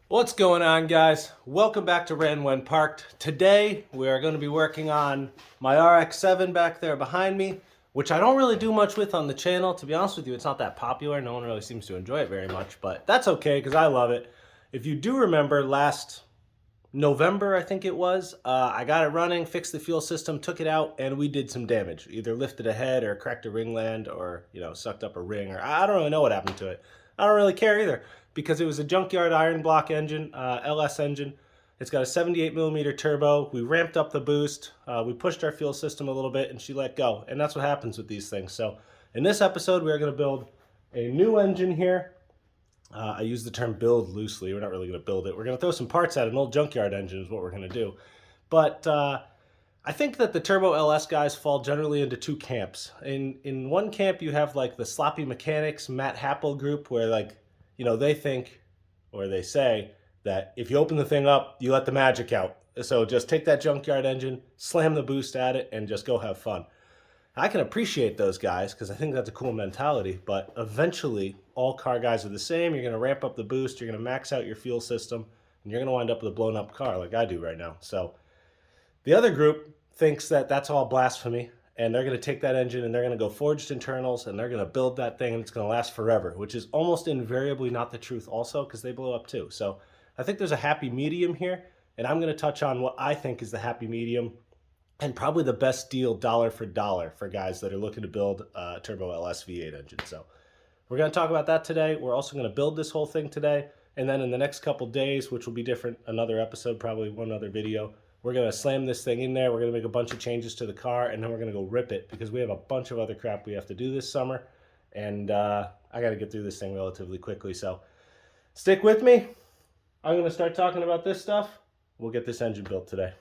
What's going on, guys? Welcome back to Ran When Parked. Today we are going to be working on my RX-7 back there behind me, which I don't really do much with on the channel. To be honest with you, it's not that popular. No one really seems to enjoy it very much, but that's okay because I love it. If you do remember last November, I think it was, I got it running, fixed the fuel system, took it out, and we did some damage. Either lifted a head or cracked a ringland or, sucked up a ring, or I don't really know what happened to it. I don't really care either because it was a junkyard iron block engine, LS engine. It's got a 78 millimeter turbo. We ramped up the boost. We pushed our fuel system a little bit and she let go. And that's what happens with these things. So in this episode, we are going to build a new engine here. I use the term build loosely. We're not really going to build it. We're going to throw some parts at an old junkyard engine is what we're going to do. But I think that the Turbo LS guys fall generally into two camps. In one camp, you have like the sloppy mechanics, Matt Happel group, where they think, or they say, that if you open the thing up, you let the magic out. So just take that junkyard engine, slam the boost at it, and just go have fun. I can appreciate those guys because I think that's a cool mentality, but eventually all car guys are the same. You're going to ramp up the boost, you're going to max out your fuel system, and you're going to wind up with a blown up car like I do right now. So the other group thinks that that's all blasphemy, and they're going to take that engine and they're going to go forged internals and they're going to build that thing and it's going to last forever, which is almost invariably not the truth also because they blow up too. So I think there's a happy medium here, and I'm going to touch on what I think is the happy medium and probably the best deal dollar for dollar for guys that are looking to build a Turbo LS V8 engine. So we're going to talk about that today. We're also going to build this whole thing today. And then in the next couple days, which will be different, another episode, probably one other video, we're going to slam this thing in there. We're going to make a bunch of changes to the car, and then we're going to go rip it because we have a bunch of other crap we have to do this summer. And I got to get through this thing relatively quickly. So stick with me. I'm going to start talking about this stuff. We'll get this engine built today.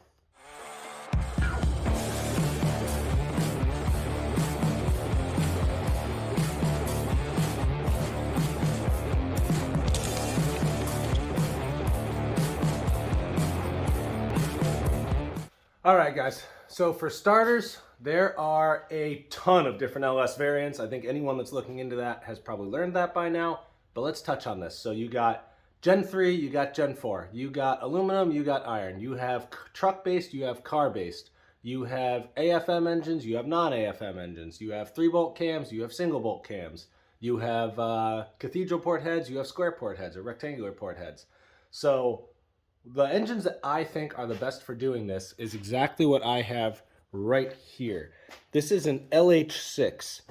All right, guys. So for starters, there are a ton of different LS variants. I think anyone that's looking into that has probably learned that by now, but let's touch on this. So you got Gen 3, you got Gen 4, you got aluminum, you got iron, you have truck-based, you have car-based, you have AFM engines, you have non-AFM engines, you have 3-bolt cams, you have single-bolt cams, you have cathedral port heads, you have square port heads or rectangular port heads. So the engines that I think are the best for doing this is exactly what I have right here. This is an LH6.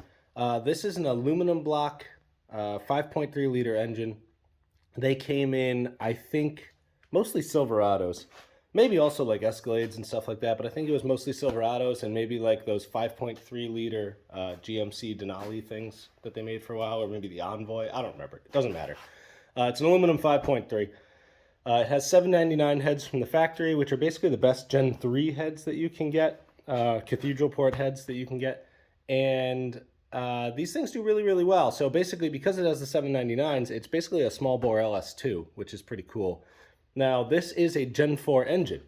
This is an aluminum block 5.3 liter engine. They came in, I think, mostly Silverados. Maybe also like Escalades and stuff like that, but I think it was mostly Silverados and maybe like those 5.3 liter GMC Denali things that they made for a while, or maybe the Envoy. I don't remember. It doesn't matter. It's an aluminum 5.3. It has 799 heads from the factory, which are basically the best Gen 3 heads that you can get, cathedral port heads that you can get. And these things do really, really well. So basically, because it has the 799s, it's basically a small bore LS2, which is pretty cool. Now, this is a Gen 4 engine.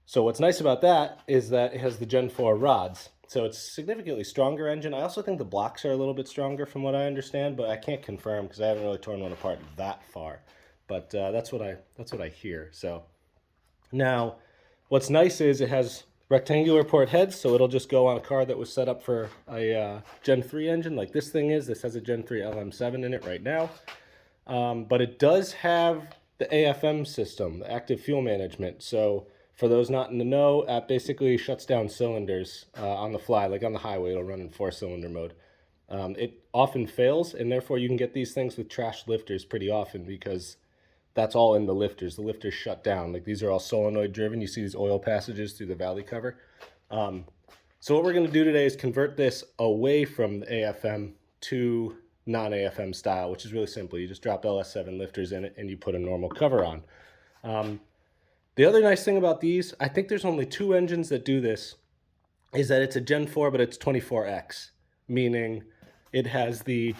So what's nice about that is that it has the Gen 4 rods. So it's a significantly stronger engine. I also think the blocks are a little bit stronger from what I understand, but I can't confirm because I haven't really torn one apart that far. But that's what I hear. So now, what's nice is it has rectangular port heads, so it'll just go on a car that was set up for a Gen 3 engine, like this thing is. This has a Gen 3 LM7 in it right now. But it does have the AFM system, the active fuel management. So for those not in the know, that basically shuts down cylinders on the fly, like on the highway. It'll run in 4-cylinder mode. It often fails, and therefore you can get these things with trash lifters pretty often because that's all in the lifters. The lifters shut down. Like these are all solenoid driven. You see these oil passages through the valley cover. So what we're going to do today is convert this away from the AFM to non-AFM style, which is really simple. You just drop LS7 lifters in it and you put a normal cover on. The other nice thing about these, I think there's only 2 engines that do this, is that it's a Gen 4, but it's 24X, meaning it has the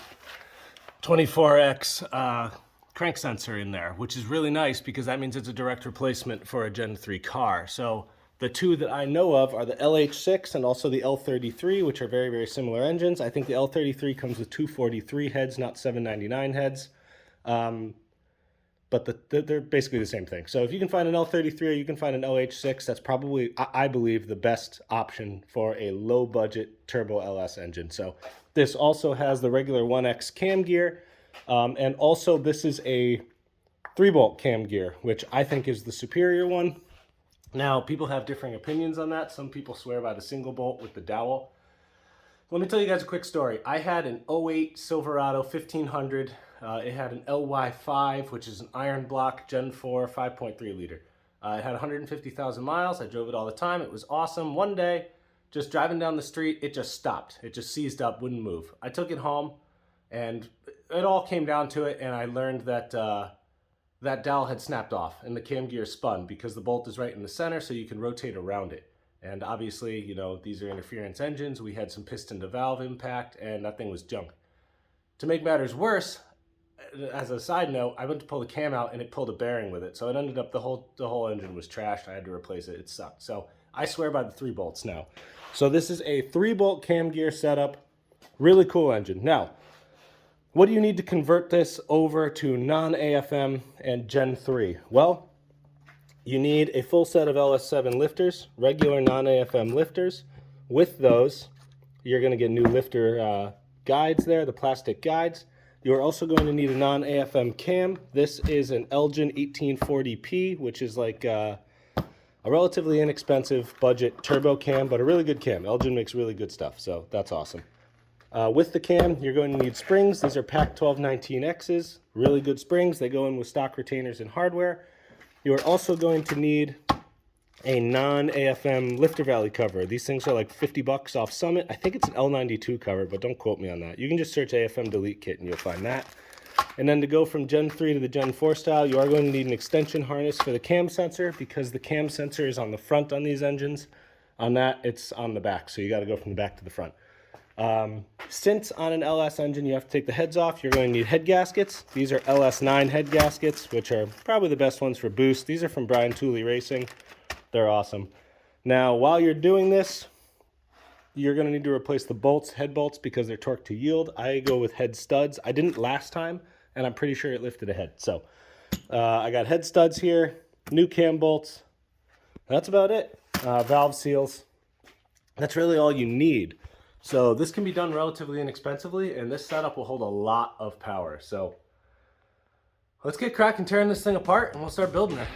24X crank sensor in there, which is really nice because that means it's a direct replacement for a Gen 3 car. So the 2 that I know of are the LH6 and also the L33, which are very, very similar engines. I think the L33 comes with 243 heads, not 799 heads. but they're basically the same thing. So if you can find an L33 or you can find an LH6, that's probably, I believe, the best option for a low budget turbo LS engine. So this also has the regular 1X cam gear, and also this is a 3-bolt cam gear, which I think is the superior one. Now, people have differing opinions on that. Some people swear by the single bolt with the dowel. Let me tell you guys a quick story. I had an 08 Silverado 1500. It had an LY5, which is an iron block Gen 4 5.3 liter. It had 150,000 miles. I drove it all the time. It was awesome. One day, just driving down the street, it just stopped. It just seized up, wouldn't move. I took it home, and it all came down to it, and I learned that that dowel had snapped off and the cam gear spun because the bolt is right in the center, so you can rotate around it. And obviously, you know, these are interference engines. We had some piston to valve impact, and that thing was junk. To make matters worse, as a side note, I went to pull the cam out and it pulled a bearing with it. So it ended up the whole engine was trashed. I had to replace it. It sucked. So I swear by the 3 bolts now. So this is a 3-bolt cam gear setup. Really cool engine. Now, what do you need to convert this over to non-AFM and Gen 3? Well, you need a full set of LS7 lifters, regular non-AFM lifters. With those, you're going to get new lifter guides there, the plastic guides. You're also going to need a non-AFM cam. This is an Elgin 1840P, which is like a relatively inexpensive budget turbo cam, but a really good cam. Elgin makes really good stuff, so that's awesome. With the cam, you're going to need springs. These are PAC 1219Xs, really good springs. They go in with stock retainers and hardware. You are also going to need a non-AFM lifter valley cover. These things are like $50 off Summit. I think it's an L92 cover, but don't quote me on that. You can just search AFM Delete Kit and you'll find that. And then to go from Gen 3 to the Gen 4 style, you are going to need an extension harness for the cam sensor because the cam sensor is on the front on these engines. On that, it's on the back, so you got to go from the back to the front. Since on an LS engine you have to take the heads off, you're going to need head gaskets. These are LS9 head gaskets, which are probably the best ones for boost. These are from Brian Tooley Racing. They're awesome. Now, while you're doing this, you're going to need to replace the bolts, head bolts, because they're torque to yield. I go with head studs. I didn't last time, and I'm pretty sure it lifted a head. So I got head studs here, new cam bolts. That's about it. Valve seals. That's really all you need. So this can be done relatively inexpensively, and this setup will hold a lot of power. So let's get cracking tearing this thing apart, and we'll start building it.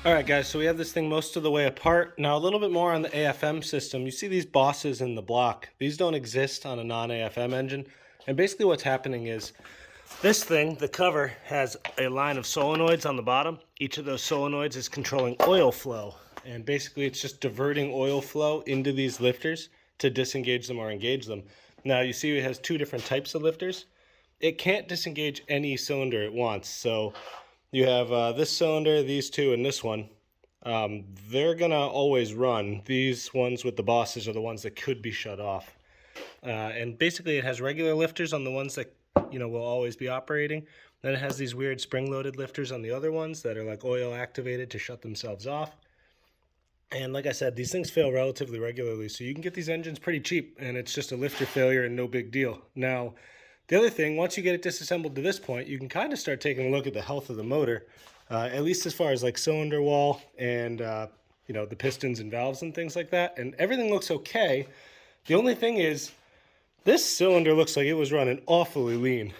All right, guys, so we have this thing most of the way apart. Now, a little bit more on the AFM system. You see these bosses in the block. These don't exist on a non-AFM engine. And basically what's happening is this thing, the cover, has a line of solenoids on the bottom. Each of those solenoids is controlling oil flow. And basically it's just diverting oil flow into these lifters to disengage them or engage them. Now, you see it has two different types of lifters. It can't disengage any cylinder it wants. So you have this cylinder, these two, and this one. They're going to always run. These ones with the bosses are the ones that could be shut off. And basically it has regular lifters on the ones that, will always be operating. Then it has these weird spring-loaded lifters on the other ones that are like oil activated to shut themselves off. And like I said, these things fail relatively regularly, so you can get these engines pretty cheap, and it's just a lifter failure and no big deal. Now, the other thing, once you get it disassembled to this point, you can kind of start taking a look at the health of the motor, at least as far as like cylinder wall and, the pistons and valves and things like that. And everything looks okay. The only thing is, this cylinder looks like it was running awfully lean.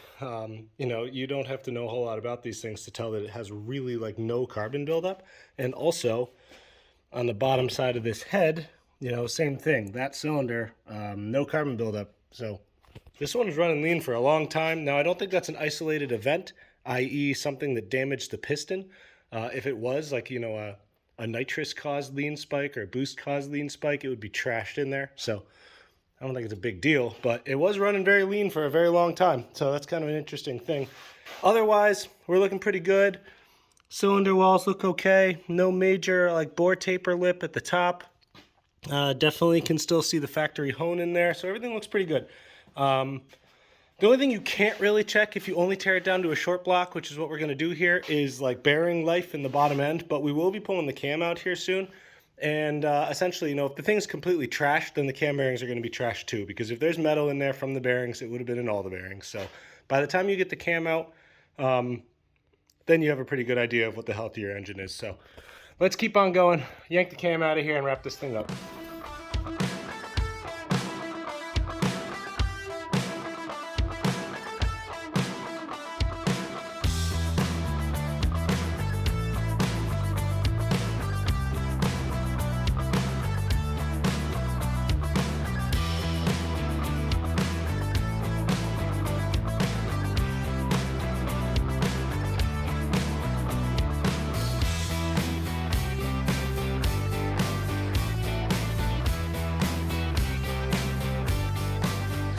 You don't have to know a whole lot about these things to tell that it has really like no carbon buildup. And also, on the bottom side of this head, same thing. That cylinder, no carbon buildup. So this one is running lean for a long time. Now, I don't think that's an isolated event, i.e. something that damaged the piston. If it was like, a nitrous-caused lean spike or a boost-caused lean spike, it would be trashed in there. So I don't think it's a big deal, but it was running very lean for a very long time. So that's kind of an interesting thing. Otherwise, we're looking pretty good. Cylinder walls look okay. No major like bore taper lip at the top. Definitely can still see the factory hone in there. So everything looks pretty good. The only thing you can't really check if you only tear it down to a short block, which is what we're going to do here, is like bearing life in the bottom end. But we will be pulling the cam out here soon. And essentially, if the thing's completely trashed, then the cam bearings are going to be trashed too. Because if there's metal in there from the bearings, it would have been in all the bearings. So by the time you get the cam out, then you have a pretty good idea of what the health of your engine is. So let's keep on going. Yank the cam out of here and wrap this thing up.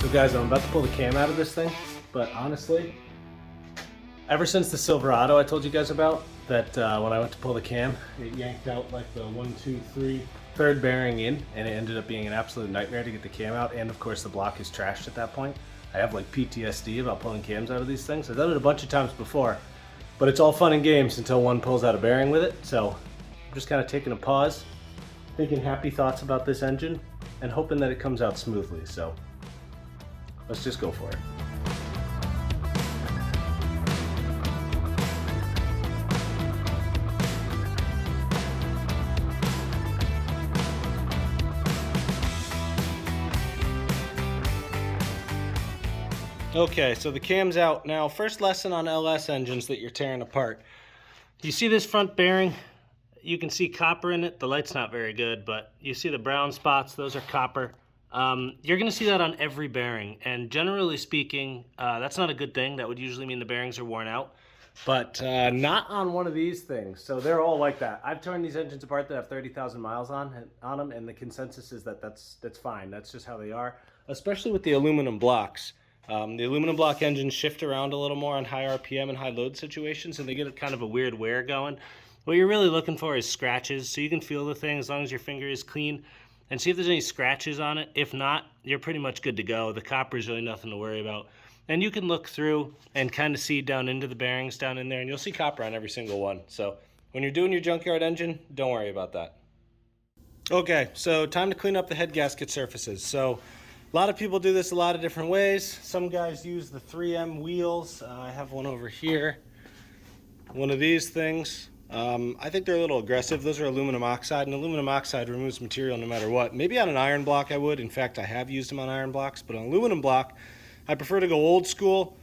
So guys, I'm about to pull the cam out of this thing, but honestly, ever since the Silverado I told you guys about, that when I went to pull the cam, it yanked out like the 1, 2, 3, third bearing in, and it ended up being an absolute nightmare to get the cam out, and of course the block is trashed at that point. I have like PTSD about pulling cams out of these things. I've done it a bunch of times before, but it's all fun and games until one pulls out a bearing with it. So I'm just kind of taking a pause, thinking happy thoughts about this engine, and hoping that it comes out smoothly. So let's just go for it. Okay, so the cam's out. Now, first lesson on LS engines that you're tearing apart. You see this front bearing? You can see copper in it. The light's not very good, but you see the brown spots, those are copper. You're going to see that on every bearing, and generally speaking, that's not a good thing. That would usually mean the bearings are worn out, but not on one of these things. So they're all like that. I've torn these engines apart that have 30,000 miles on them, and the consensus is that that's fine. That's just how they are, especially with the aluminum blocks. The aluminum block engines shift around a little more on high RPM and high load situations, and they get kind of a weird wear going. What you're really looking for is scratches, so you can feel the thing as long as your finger is clean, and see if there's any scratches on it. If not, you're pretty much good to go. The copper is really nothing to worry about. And you can look through and kind of see down into the bearings down in there, and you'll see copper on every single one. So when you're doing your junkyard engine, don't worry about that. Okay, so time to clean up the head gasket surfaces. So a lot of people do this a lot of different ways. Some guys use the 3M wheels. I have one over here. One of these things. I think they're a little aggressive. Those are aluminum oxide, and aluminum oxide removes material no matter what. Maybe on an iron block I would. In fact, I have used them on iron blocks, but on aluminum block, I prefer to go old school,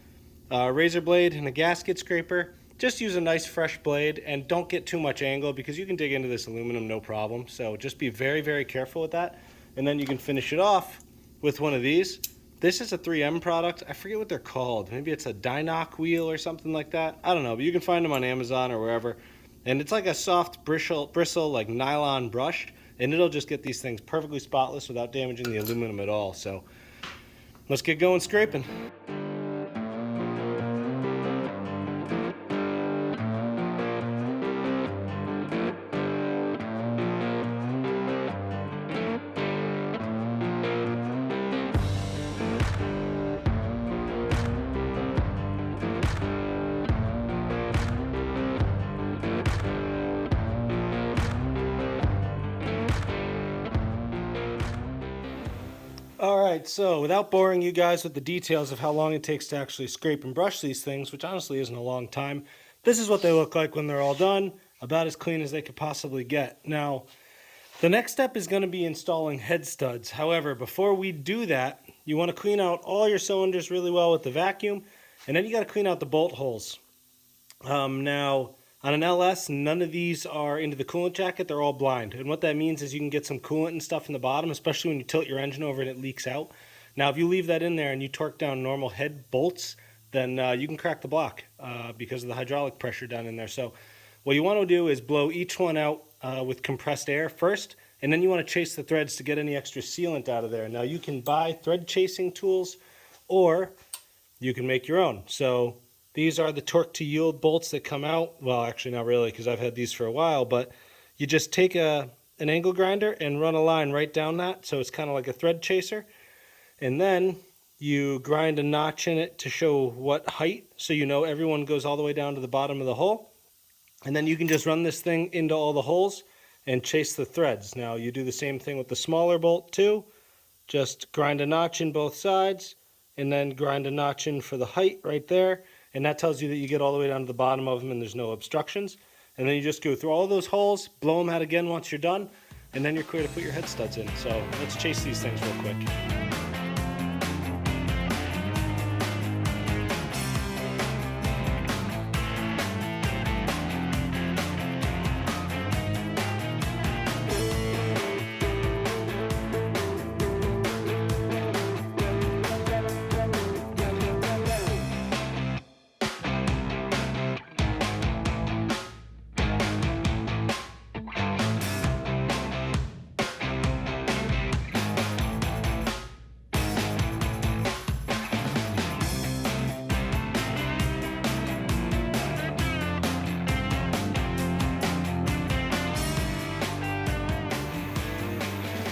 razor blade and a gasket scraper. Just use a nice fresh blade and don't get too much angle because you can dig into this aluminum no problem. So just be very, very careful with that. And then you can finish it off with one of these. This is a 3M product. I forget what they're called. Maybe it's a Dynoc wheel or something like that. I don't know, but you can find them on Amazon or wherever. And it's like a soft bristle like nylon brush, and it'll just get these things perfectly spotless without damaging the aluminum at all. So let's get going scraping. Alright, so without boring you guys with the details of how long it takes to actually scrape and brush these things, which honestly isn't a long time, this is what they look like when they're all done, about as clean as they could possibly get. Now, the next step is going to be installing head studs. However, before we do that, you want to clean out all your cylinders really well with the vacuum, and then you got to clean out the bolt holes. Now, on an LS, none of these are into the coolant jacket, they're all blind. And what that means is you can get some coolant and stuff in the bottom, especially when you tilt your engine over and it leaks out. Now, if you leave that in there and you torque down normal head bolts, then you can crack the block because of the hydraulic pressure down in there. So what you want to do is blow each one out with compressed air first, and then you want to chase the threads to get any extra sealant out of there. Now, you can buy thread chasing tools, or you can make your own. So these are the torque to yield bolts that come out. Well, actually not really, because I've had these for a while, but you just take an angle grinder and run a line right down that, so it's kind of like a thread chaser. And then you grind a notch in it to show what height, so you know everyone goes all the way down to the bottom of the hole. And then you can just run this thing into all the holes and chase the threads. Now, you do the same thing with the smaller bolt too. Just grind a notch in both sides, and then grind a notch in for the height right there. And that tells you that you get all the way down to the bottom of them and there's no obstructions. And then you just go through all those holes, blow them out again once you're done, and then you're clear to put your head studs in. So let's chase these things real quick.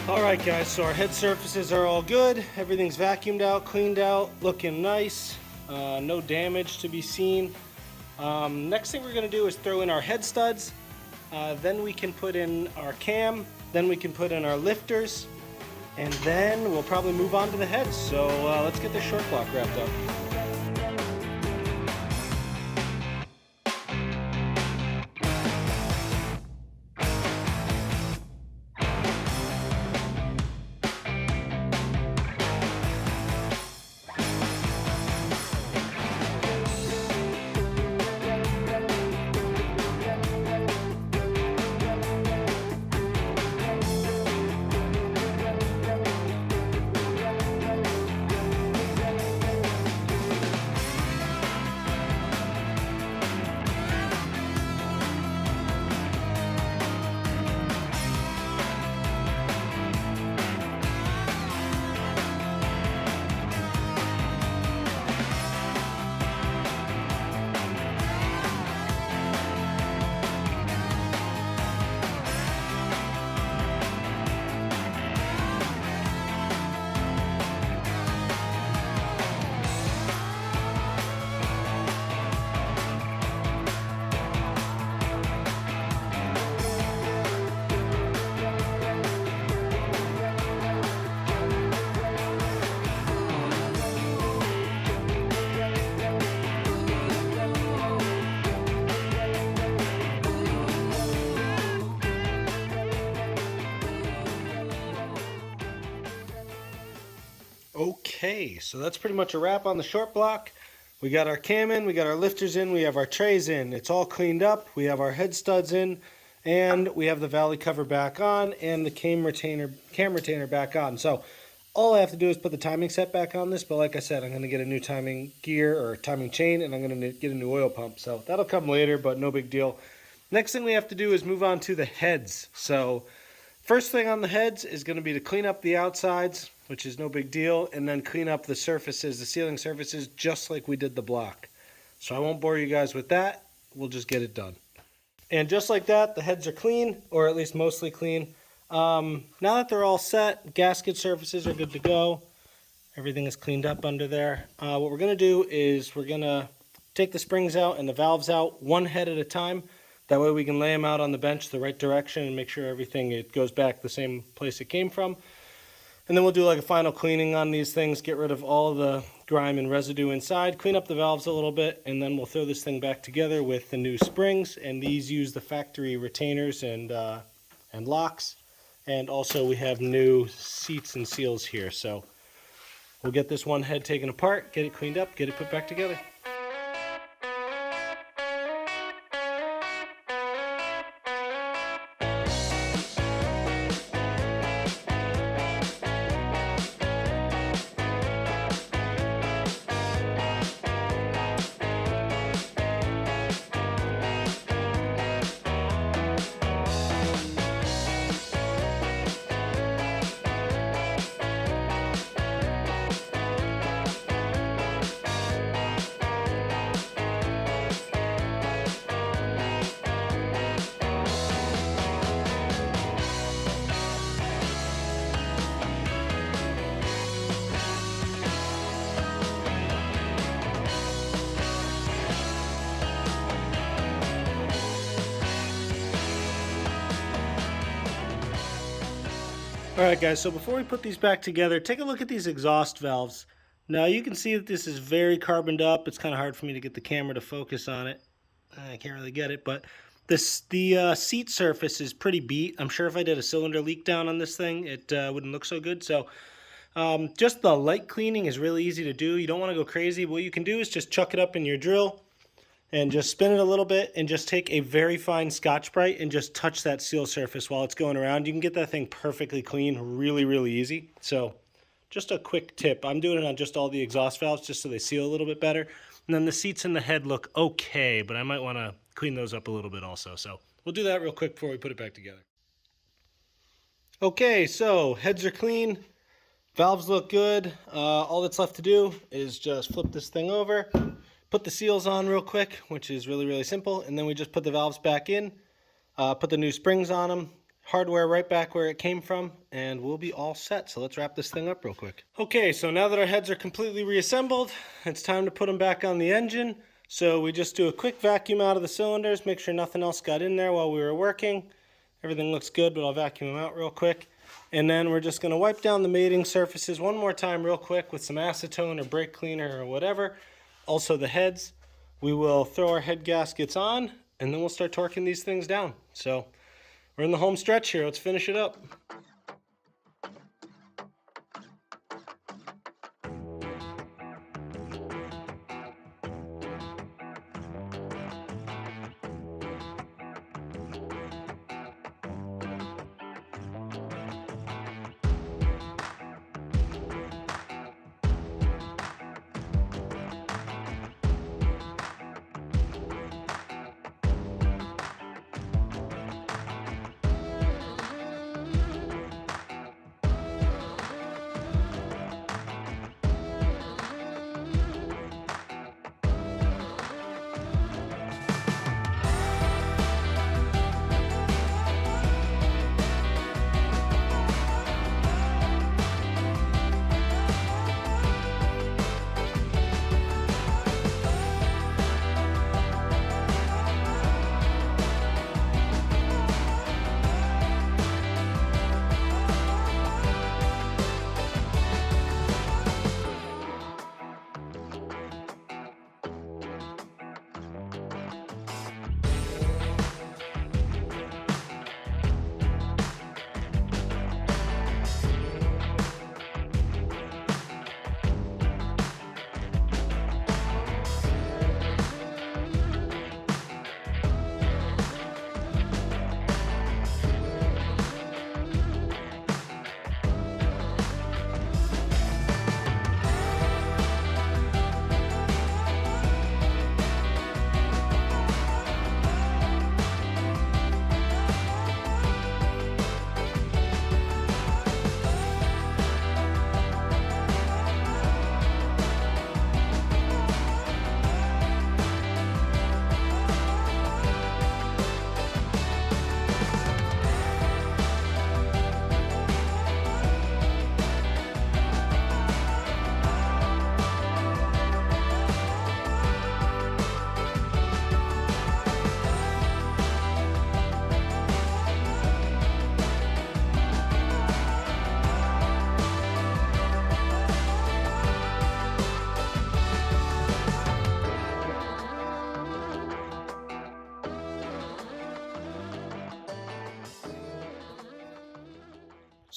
Alright guys, so our head surfaces are all good. Everything's vacuumed out, cleaned out, looking nice. No damage to be seen. Next thing we're going to do is throw in our head studs. Then we can put in our cam. Then we can put in our lifters. And then we'll probably move on to the heads. So let's get this short block wrapped up. Okay, so that's pretty much a wrap on the short block. We got our cam in, we got our lifters in, we have our trays in. It's all cleaned up. We have our head studs in, and we have the valley cover back on and the cam retainer back on. So all I have to do is put the timing set back on this, but like I said, I'm going to get a new timing gear or timing chain, and I'm going to get a new oil pump. So that'll come later, but no big deal. Next thing we have to do is move on to the heads. So first thing on the heads is going to be to clean up the outsides, which is no big deal, and then clean up the surfaces, the ceiling surfaces, just like we did the block. So I won't bore you guys with that. We'll just get it done. And just like that, the heads are clean, or at least mostly clean. Now that they're all set, gasket surfaces are good to go. Everything is cleaned up under there. What we're going to do is we're going to take the springs out and the valves out one head at a time. That way we can lay them out on the bench the right direction and make sure everything it goes back the same place it came from. And then we'll do like a final cleaning on these things, get rid of all the grime and residue inside, clean up the valves a little bit, and then we'll throw this thing back together with the new springs. And these use the factory retainers and locks. And also we have new seats and seals here. So we'll get this one head taken apart, get it cleaned up, get it put back together. Alright guys, so before we put these back together, take a look at these exhaust valves. Now you can see that this is very carboned up. It's kind of hard for me to get the camera to focus on it. I can't really get it, but the seat surface is pretty beat. I'm sure if I did a cylinder leak down on this thing, it wouldn't look so good. So just the light cleaning is really easy to do. You don't want to go crazy. What you can do is just chuck it up in your drill and just spin it a little bit and just take a very fine Scotch-Brite and just touch that seal surface while it's going around. You can get that thing perfectly clean really, really easy. So just a quick tip. I'm doing it on just all the exhaust valves just so they seal a little bit better. And then the seats and the head look okay, but I might want to clean those up a little bit also. So we'll do that real quick before we put it back together. Okay, so heads are clean. Valves look good. All that's left to do is just flip this thing over. Put the seals on real quick, which is really, really simple. And then we just put the valves back in, put the new springs on them, hardware right back where it came from, and we'll be all set. So let's wrap this thing up real quick. Okay, so now that our heads are completely reassembled, it's time to put them back on the engine. So we just do a quick vacuum out of the cylinders, make sure nothing else got in there while we were working. Everything looks good, but I'll vacuum them out real quick. And then we're just gonna wipe down the mating surfaces one more time real quick with some acetone or brake cleaner or whatever. Also the heads, we will throw our head gaskets on and then we'll start torquing these things down. So we're in the home stretch here, let's finish it up.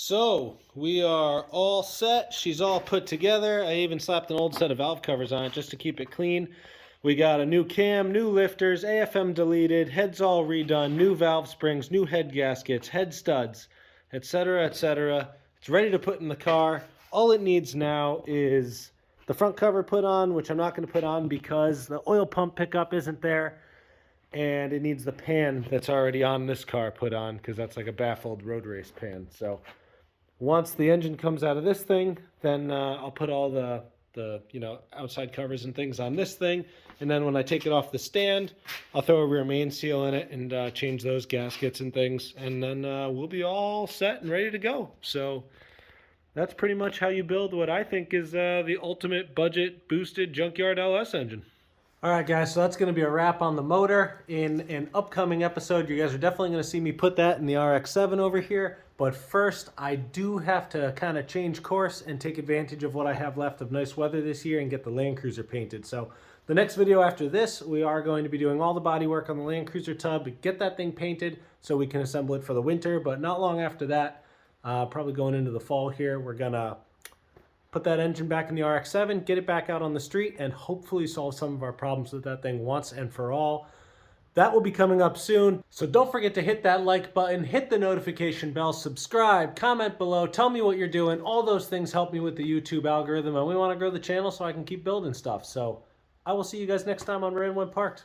So we are all set. She's all put together. I even slapped an old set of valve covers on it just to keep it clean. We got a new cam, new lifters, AFM deleted, heads all redone, new valve springs, new head gaskets, head studs, etc., etc. It's ready to put in the car. All it needs now is the front cover put on, which I'm not going to put on because the oil pump pickup isn't there. And it needs the pan that's already on this car put on because that's like a baffled road race pan. So once the engine comes out of this thing, then I'll put all the outside covers and things on this thing. And then when I take it off the stand, I'll throw a rear main seal in it and change those gaskets and things. And then we'll be all set and ready to go. So that's pretty much how you build what I think is the ultimate budget boosted junkyard LS engine. All right, guys, so that's going to be a wrap on the motor. In an upcoming episode, you guys are definitely going to see me put that in the RX-7 over here. But first, I do have to kind of change course and take advantage of what I have left of nice weather this year and get the Land Cruiser painted. So the next video after this, we are going to be doing all the body work on the Land Cruiser tub, get that thing painted so we can assemble it for the winter. But not long after that, probably going into the fall here, we're going to put that engine back in the RX-7, get it back out on the street, and hopefully solve some of our problems with that thing once and for all. That will be coming up soon. So don't forget to hit that like button, hit the notification bell, subscribe, comment below, tell me what you're doing. All those things help me with the YouTube algorithm, and we want to grow the channel so I can keep building stuff. So I will see you guys next time on Ran When Parked.